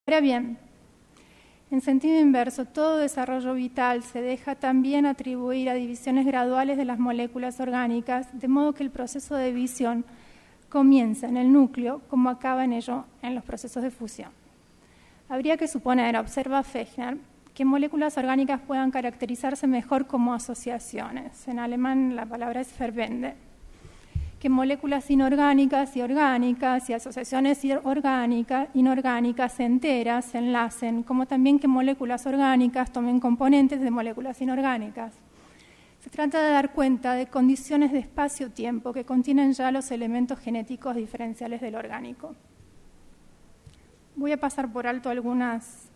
Ahora bien, en sentido inverso, todo desarrollo vital se deja también atribuir a divisiones graduales de las moléculas orgánicas, de modo que el proceso de división comienza en el núcleo como acaba en ello en los procesos de fusión. Habría que suponer, observa Fechner, que moléculas orgánicas puedan caracterizarse mejor como asociaciones. En alemán la palabra es Verbände. Que moléculas inorgánicas y orgánicas y asociaciones inorgánicas enteras se enlacen, como también que moléculas orgánicas tomen componentes de moléculas inorgánicas. Se trata de dar cuenta de condiciones de espacio-tiempo que contienen ya los elementos genéticos diferenciales del orgánico. Voy a pasar por alto algunas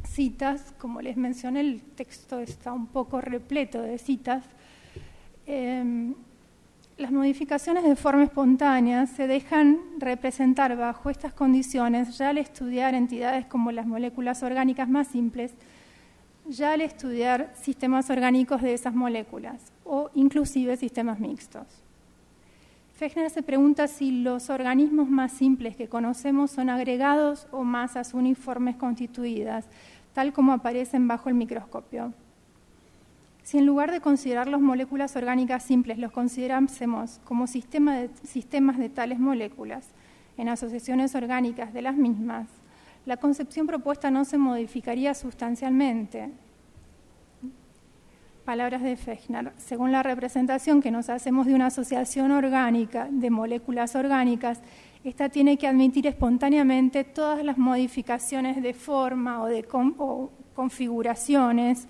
citas. Como les mencioné, el texto está un poco repleto de citas. Las modificaciones de forma espontánea se dejan representar bajo estas condiciones ya al estudiar entidades como las moléculas orgánicas más simples, ya al estudiar sistemas orgánicos de esas moléculas o inclusive sistemas mixtos. Fechner se pregunta si los organismos más simples que conocemos son agregados o masas uniformes constituidas, tal como aparecen bajo el microscopio. Si en lugar de considerar las moléculas orgánicas simples los considerásemos como sistemas de tales moléculas en asociaciones orgánicas de las mismas, la concepción propuesta no se modificaría sustancialmente. Palabras de Fechner. Según la representación que nos hacemos de una asociación orgánica de moléculas orgánicas, esta tiene que admitir espontáneamente todas las modificaciones de forma o configuraciones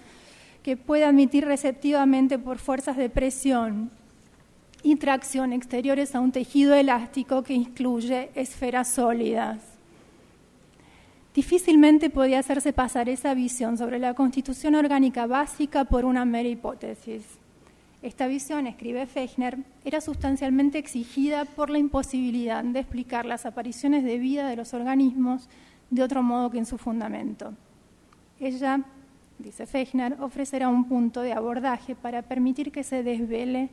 que puede admitir receptivamente por fuerzas de presión y tracción exteriores a un tejido elástico que incluye esferas sólidas. Difícilmente podía hacerse pasar esa visión sobre la constitución orgánica básica por una mera hipótesis. Esta visión, escribe Fechner, era sustancialmente exigida por la imposibilidad de explicar las apariciones de vida de los organismos de otro modo que en su fundamento. Ella, dice Fechner, ofrecerá un punto de abordaje para permitir que se desvele,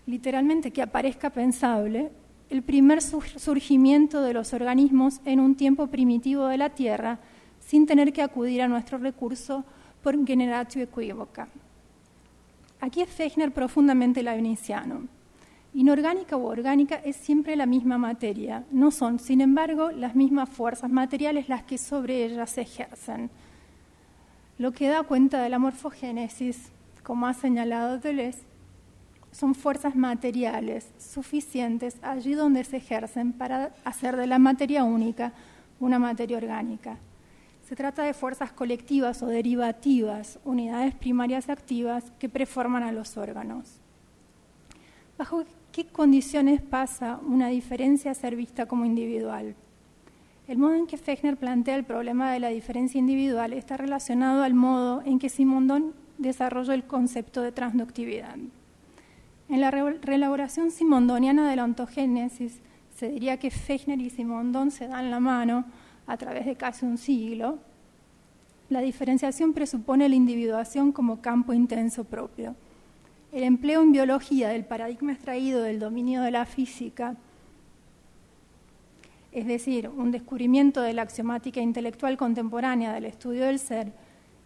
literalmente que aparezca pensable, el primer surgimiento de los organismos en un tiempo primitivo de la Tierra, sin tener que acudir a nuestro recurso por generatio equívoca. Aquí es Fechner profundamente leibniziano. Inorgánica u orgánica es siempre la misma materia, no son, sin embargo, las mismas fuerzas materiales las que sobre ellas se ejercen. Lo que da cuenta de la morfogénesis, como ha señalado Deleuze, son fuerzas materiales suficientes allí donde se ejercen para hacer de la materia única una materia orgánica. Se trata de fuerzas colectivas o derivativas, unidades primarias activas que preforman a los órganos. ¿Bajo qué condiciones pasa una diferencia a ser vista como individual? El modo en que Fechner plantea el problema de la diferencia individual está relacionado al modo en que Simondon desarrolló el concepto de transductividad. En la reelaboración simondoniana de la ontogénesis se diría que Fechner y Simondon se dan la mano a través de casi un siglo. La diferenciación presupone la individuación como campo intenso propio. El empleo en biología del paradigma extraído del dominio de la física, es decir, un descubrimiento de la axiomática intelectual contemporánea del estudio del ser,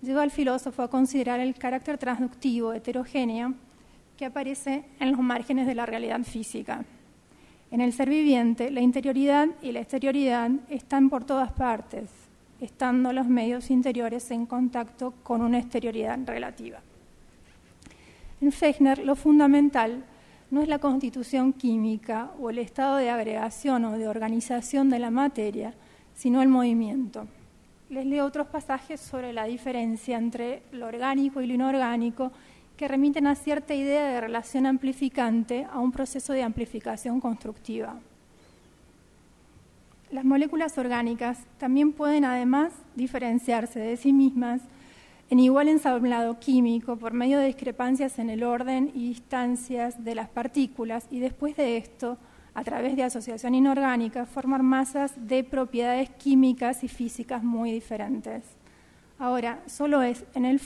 lleva al filósofo a considerar el carácter transductivo heterogéneo que aparece en los márgenes de la realidad física. En el ser viviente, la interioridad y la exterioridad están por todas partes, estando los medios interiores en contacto con una exterioridad relativa. En Fechner, lo fundamental no es la constitución química o el estado de agregación o de organización de la materia, sino el movimiento. Les leo otros pasajes sobre la diferencia entre lo orgánico y lo inorgánico que remiten a cierta idea de relación amplificante a un proceso de amplificación constructiva. Las moléculas orgánicas también pueden además diferenciarse de sí mismas en igual ensamblado químico por medio de discrepancias en el orden y distancias de las partículas y después de esto, a través de asociación inorgánica, formar masas de propiedades químicas y físicas muy diferentes. Ahora, solo es, en el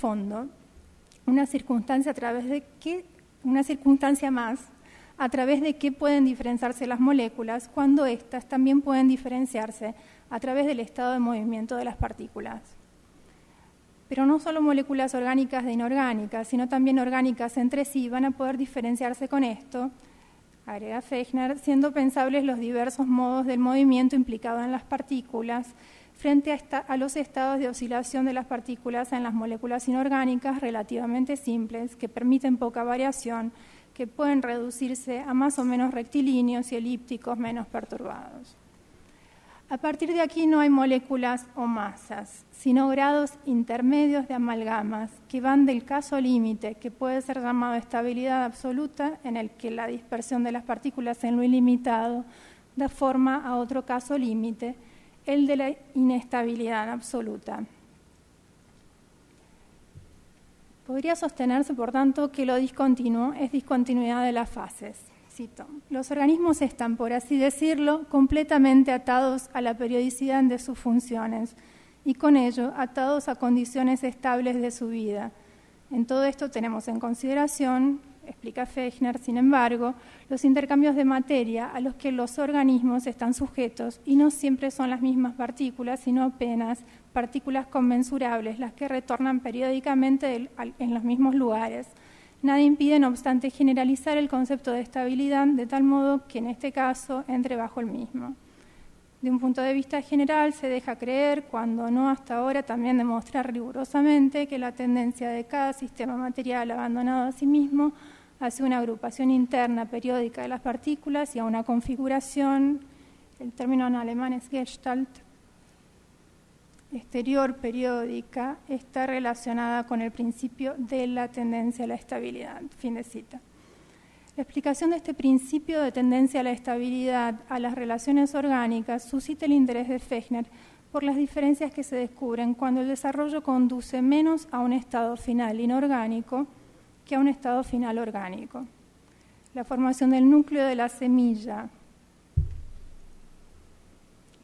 a través de qué pueden diferenciarse las moléculas, cuando éstas también pueden diferenciarse a través del estado de movimiento de las partículas. Pero no solo moléculas orgánicas de inorgánicas, sino también orgánicas entre sí van a poder diferenciarse con esto, agrega Fechner, siendo pensables los diversos modos del movimiento implicado en las partículas frente a los estados de oscilación de las partículas en las moléculas inorgánicas relativamente simples, que permiten poca variación, que pueden reducirse a más o menos rectilíneos y elípticos menos perturbados. A partir de aquí no hay moléculas o masas, sino grados intermedios de amalgamas que van del caso límite, que puede ser llamado estabilidad absoluta, en el que la dispersión de las partículas en lo ilimitado da forma a otro caso límite, el de la inestabilidad absoluta. Podría sostenerse, por tanto, que lo discontinuo es discontinuidad de las fases. Cito: los organismos están, por así decirlo, completamente atados a la periodicidad de sus funciones y con ello atados a condiciones estables de su vida. En todo esto tenemos en consideración, explica Fechner, sin embargo, los intercambios de materia a los que los organismos están sujetos y no siempre son las mismas partículas, sino apenas partículas conmensurables las que retornan periódicamente en los mismos lugares. Nada impide, no obstante, generalizar el concepto de estabilidad de tal modo que en este caso entre bajo el mismo. De un punto de vista general, se deja creer, cuando no hasta ahora también demostrar rigurosamente, que la tendencia de cada sistema material abandonado a sí mismo hacia una agrupación interna periódica de las partículas y a una configuración, el término en alemán es Gestalt, exterior periódica, está relacionada con el principio de la tendencia a la estabilidad. Fin de cita. La explicación de este principio de tendencia a la estabilidad a las relaciones orgánicas suscita el interés de Fechner por las diferencias que se descubren cuando el desarrollo conduce menos a un estado final inorgánico que a un estado final orgánico. La formación del núcleo de la semilla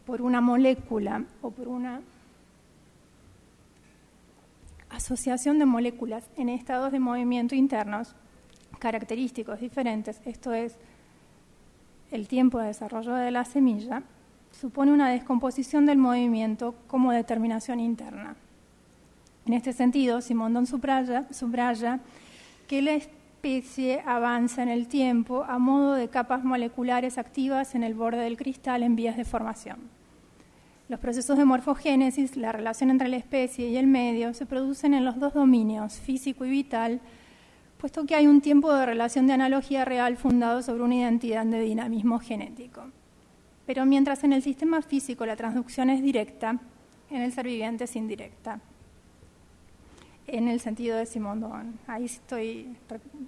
por una molécula o por una asociación de moléculas en estados de movimiento internos característicos diferentes, esto es, el tiempo de desarrollo de la semilla, supone una descomposición del movimiento como determinación interna. En este sentido, Simondon subraya que la especie avanza en el tiempo a modo de capas moleculares activas en el borde del cristal en vías de formación. Los procesos de morfogénesis, la relación entre la especie y el medio, se producen en los dos dominios, físico y vital, puesto que hay un tiempo de relación de analogía real fundado sobre una identidad de dinamismo genético. Pero mientras en el sistema físico la transducción es directa, en el ser viviente es indirecta, en el sentido de Simondon. Ahí estoy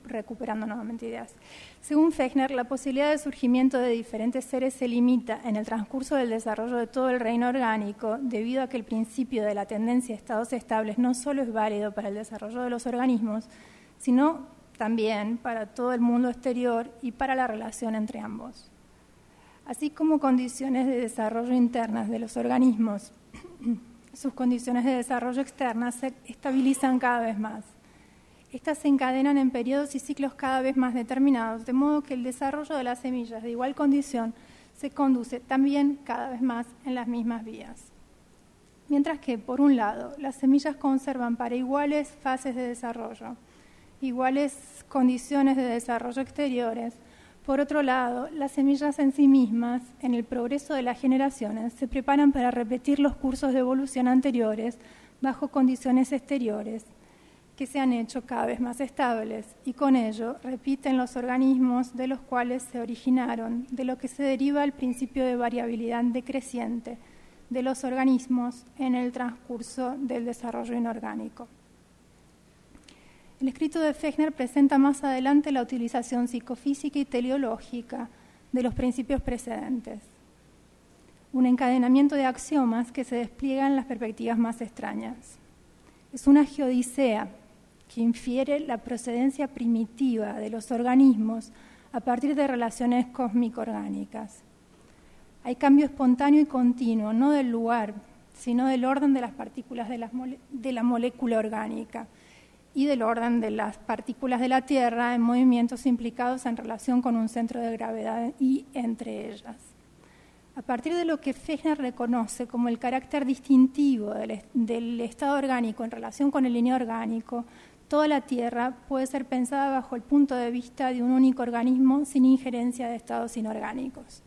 recuperando nuevamente ideas. Según Fechner, la posibilidad de surgimiento de diferentes seres se limita en el transcurso del desarrollo de todo el reino orgánico, debido a que el principio de la tendencia a estados estables no solo es válido para el desarrollo de los organismos, sino también para todo el mundo exterior y para la relación entre ambos. Así como condiciones de desarrollo internas de los organismos, sus condiciones de desarrollo externas se estabilizan cada vez más. Estas se encadenan en periodos y ciclos cada vez más determinados, de modo que el desarrollo de las semillas de igual condición se conduce también cada vez más en las mismas vías. Mientras que, por un lado, las semillas conservan para iguales fases de desarrollo, iguales condiciones de desarrollo exteriores. Por otro lado, las semillas en sí mismas, en el progreso de las generaciones, se preparan para repetir los cursos de evolución anteriores bajo condiciones exteriores, que se han hecho cada vez más estables, y con ello repiten los organismos de los cuales se originaron, de lo que se deriva el principio de variabilidad decreciente de los organismos en el transcurso del desarrollo inorgánico. El escrito de Fechner presenta más adelante la utilización psicofísica y teleológica de los principios precedentes, un encadenamiento de axiomas que se despliega en las perspectivas más extrañas. Es una geodicea que infiere la procedencia primitiva de los organismos a partir de relaciones cósmico-orgánicas. Hay cambio espontáneo y continuo, no del lugar, sino del orden de las partículas de la molécula orgánica. y del orden de las partículas de la Tierra en movimientos implicados en relación con un centro de gravedad y entre ellas. A partir de lo que Fechner reconoce como el carácter distintivo del estado orgánico en relación con el inorgánico, toda la Tierra puede ser pensada bajo el punto de vista de un único organismo sin injerencia de estados inorgánicos.